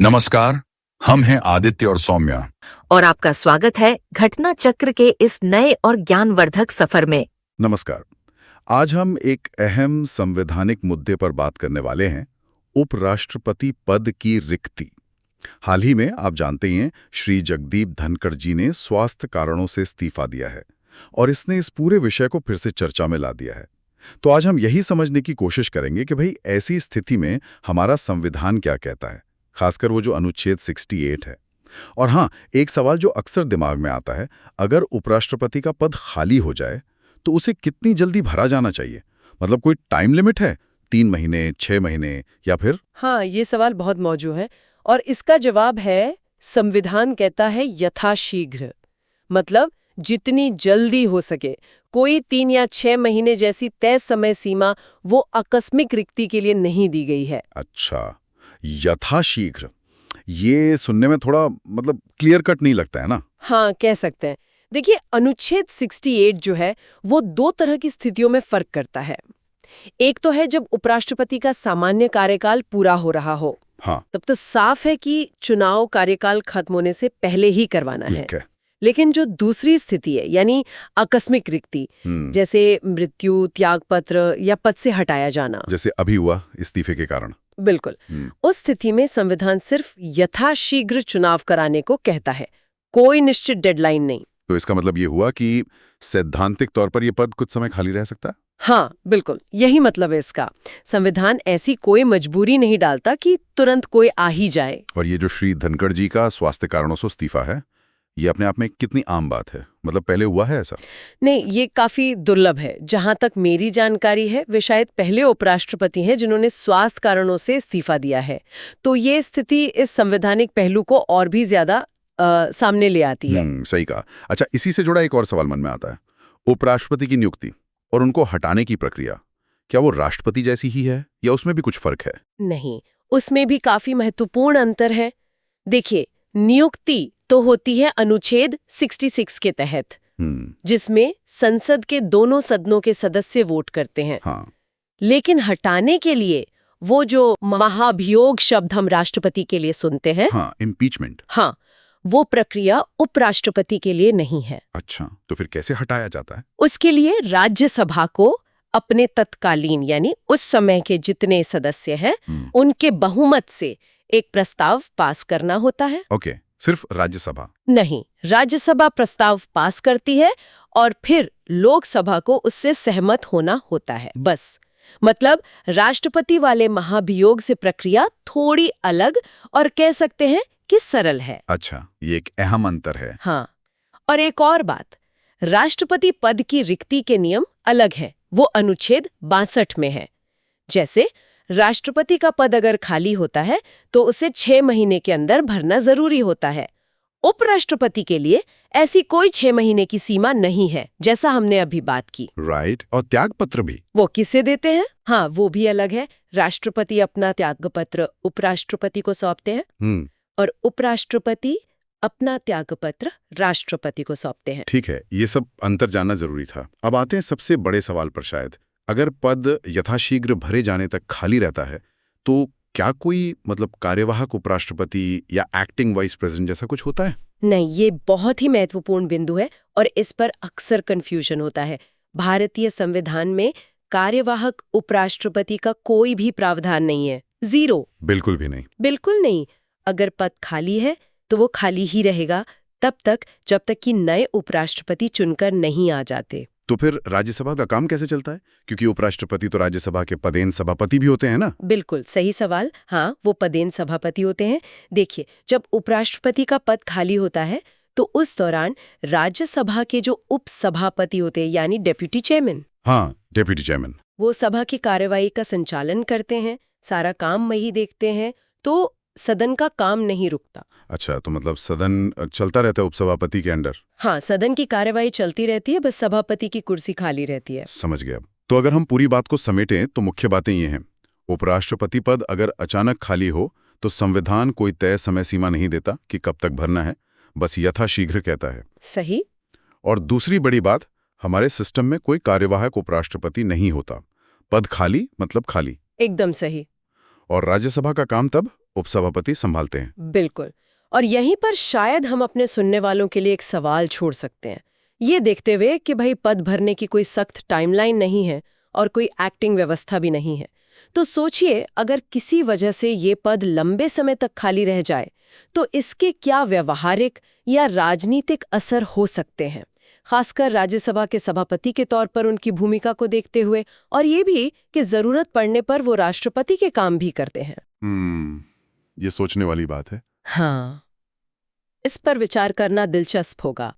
नमस्कार। हम हैं आदित्य और सौम्या। और आपका स्वागत है घटना चक्र के इस नए और ज्ञानवर्धक सफर में। नमस्कार। आज हम एक अहम संवैधानिक मुद्दे पर बात करने वाले हैं, उपराष्ट्रपति पद की रिक्ति। हाल ही में आप जानते ही हैं, श्री जगदीप धनखड़ जी ने स्वास्थ्य कारणों से इस्तीफा दिया है और इसने इस पूरे विषय को फिर से चर्चा में ला दिया है। तो आज हम यही समझने की कोशिश करेंगे कि भाई ऐसी स्थिति में हमारा संविधान क्या कहता है, खासकर वो जो अनुच्छेद 68 है। और हाँ, एक सवाल जो अक्सर दिमाग में आता है, अगर उपराष्ट्रपति का पद खाली हो जाए तो उसे कितनी जल्दी भरा जाना चाहिए? मतलब कोई टाइम लिमिट है? 3 महीने, 6 महीने या फिर? हाँ, ये सवाल बहुत मौजूद है और इसका जवाब है संविधान कहता है यथाशीघ्र। मतलब जितनी जल्दी हो सके। कोई 3 या 6 महीने जैसी तय समय सीमा वो आकस्मिक रिक्ति के लिए नहीं दी गई है। अच्छा, यथाशीघ्र। ये सुनने में थोड़ा मतलब क्लियर कट नहीं लगता है ना? हाँ, कह सकते हैं। देखिए, अनुच्छेद 68 जो है वो 2 तरह की स्थितियों में फर्क करता है। एक तो है जब उपराष्ट्रपति का सामान्य कार्यकाल पूरा हो रहा हो। हाँ, तब तो साफ है कि चुनाव कार्यकाल खत्म होने से पहले ही करवाना है। ठीक है। लेकिन जो दूसरी स्थिति है, यानी आकस्मिक रिक्ति, जैसे मृत्यु, त्यागपत्र या पद से हटाया जाना, जैसे अभी हुआ इस्तीफे के कारण। बिल्कुल, उस स्थिति में संविधान सिर्फ यथाशीघ्र चुनाव कराने को कहता है, कोई निश्चित डेडलाइन नहीं। तो इसका मतलब ये हुआ कि सैद्धांतिक तौर पर यह पद कुछ समय खाली रह सकता है? हाँ, बिल्कुल, यही मतलब है इसका। संविधान ऐसी कोई मजबूरी नहीं डालता कि तुरंत कोई आ ही जाए। और ये जो श्री धनखड़ जी का स्वास्थ्य कारणों से इस्तीफा है, ये अपने आप में कितनी आम बात है? मतलब पहले हुआ है ऐसा? नहीं, ये काफी दुर्लभ है। जहां तक मेरी जानकारी है, वे शायद पहले उपराष्ट्रपति हैं जिन्होंने स्वास्थ्य कारणों से इस्तीफा दिया है। तो ये स्थिति इस संवैधानिक पहलू को और भी ज्यादा सामने ले आती है। सही कहा। अच्छा, इसी से जुड़ा एक और सवाल मन में आता है। उपराष्ट्रपति की नियुक्ति और उनको हटाने की प्रक्रिया, क्या वो राष्ट्रपति जैसी ही है या उसमें भी कुछ फर्क है? नहीं, उसमें भी काफी महत्वपूर्ण अंतर है। देखिए, नियुक्ति तो होती है अनुच्छेद 66 के तहत, जिसमें संसद के दोनों सदनों के सदस्य वोट करते हैं। हाँ। लेकिन हटाने के लिए वो जो महाभियोग शब्द हम राष्ट्रपति के लिए सुनते हैं, हाँ, इम्पीचमेंट। हाँ, वो प्रक्रिया उपराष्ट्रपति के लिए नहीं है। अच्छा, तो फिर कैसे हटाया जाता है? उसके लिए राज्यसभा को अपने तत्कालीन यानी उस समय के जितने सदस्य हैं उनके बहुमत से एक प्रस्ताव पास करना होता है। ओके, सिर्फ राज्यसभा? नहीं, राज्यसभा प्रस्ताव पास करती है और फिर लोकसभा को उससे सहमत होना होता है, बस। मतलब राष्ट्रपति वाले महाभियोग से प्रक्रिया थोड़ी अलग और कह सकते हैं कि सरल है। अच्छा, ये एक अहम अंतर है। हाँ, और एक और बात, राष्ट्रपति पद की रिक्ति के नियम अलग हैं। वो अनुच्छेद 62 में है। जैसे राष्ट्रपति का पद अगर खाली होता है तो उसे 6 महीने के अंदर भरना जरूरी होता है। उपराष्ट्रपति के लिए ऐसी कोई 6 महीने की सीमा नहीं है, जैसा हमने अभी बात की। राइट। और त्यागपत्र भी? वो किसे देते हैं? हाँ, वो भी अलग है। राष्ट्रपति अपना त्यागपत्र उपराष्ट्रपति को सौंपते हैं और उपराष्ट्रपति अपना त्यागपत्र राष्ट्रपति को सौंपते हैं। ठीक है, ये सब अंतर जानना जरूरी था। अब आते हैं सबसे बड़े सवाल पर। शायद अगर पद यथाशीघ्र भरे जाने तक खाली रहता है तो क्या कोई मतलब कार्यवाहक उपराष्ट्रपति या एक्टिंग वाइस प्रेसिडेंट जैसा कुछ होता है? नहीं, ये बहुत ही महत्वपूर्ण बिंदु है और इस पर अक्सर कंफ्यूजन होता है। भारतीय संविधान में कार्यवाहक उपराष्ट्रपति का कोई भी प्रावधान नहीं है, जीरो। बिल्कुल भी नहीं? बिल्कुल नहीं। अगर पद खाली है तो वो खाली ही रहेगा तब तक जब तक कि नए उपराष्ट्रपति चुनकर नहीं आ जाते। तो फिर राज्यसभा का काम कैसे चलता है? क्योंकि उपराष्ट्रपति तो राज्यसभा के पदेन सभापति भी होते हैं ना? बिल्कुल सही सवाल। हाँ, वो पदेन सभापति होते हैं। देखिए, जब उपराष्ट्रपति का पद खाली होता है तो उस दौरान राज्यसभा के जो उपसभापति होते हैं यानी डेप्यूटी चेयरमैन, हाँ, डेप्यूटी चेयरमैन, वो सभा की कार्यवाही का संचालन करते हैं, सारा काम वही देखते हैं, तो सदन का काम नहीं रुकता। अच्छा, तो मतलब सदन चलता रहता है उपसभापति के अंडर? हाँ, सदन की कार्यवाही चलती रहती है, बस सभापति की कुर्सी खाली रहती है। समझ गया। तो अगर हम पूरी बात को समेटें तो मुख्य बातें ये हैं। उपराष्ट्रपति पद अगर अचानक खाली हो तो संविधान कोई तय समय सीमा नहीं देता कि कब तक भरना है, बस यथाशीघ्र कहता है। सही। और दूसरी बड़ी बात, हमारे सिस्टम में कोई कार्यवाहक उपराष्ट्रपति नहीं होता। पद खाली मतलब खाली। एकदम सही। और राज्यसभा का काम तब उपसभापति संभालते हैं। बिल्कुल। और यहीं पर शायद हम अपने सुनने वालों के लिए एक सवाल छोड़ सकते हैं, ये देखते हुए कि भाई पद भरने की कोई सख्त टाइमलाइन नहीं है और कोई एक्टिंग व्यवस्था भी नहीं है। तो सोचिए, अगर किसी वजह से ये पद लंबे समय तक खाली रह जाए तो इसके क्या व्यवहारिक या राजनीतिक असर हो सकते हैं, खासकर राज्यसभा के सभापति के तौर पर उनकी भूमिका को देखते हुए, और ये भी कि जरूरत पड़ने पर वो राष्ट्रपति के काम भी करते हैं। ये सोचने वाली बात है। हाँ, इस पर विचार करना दिलचस्प होगा।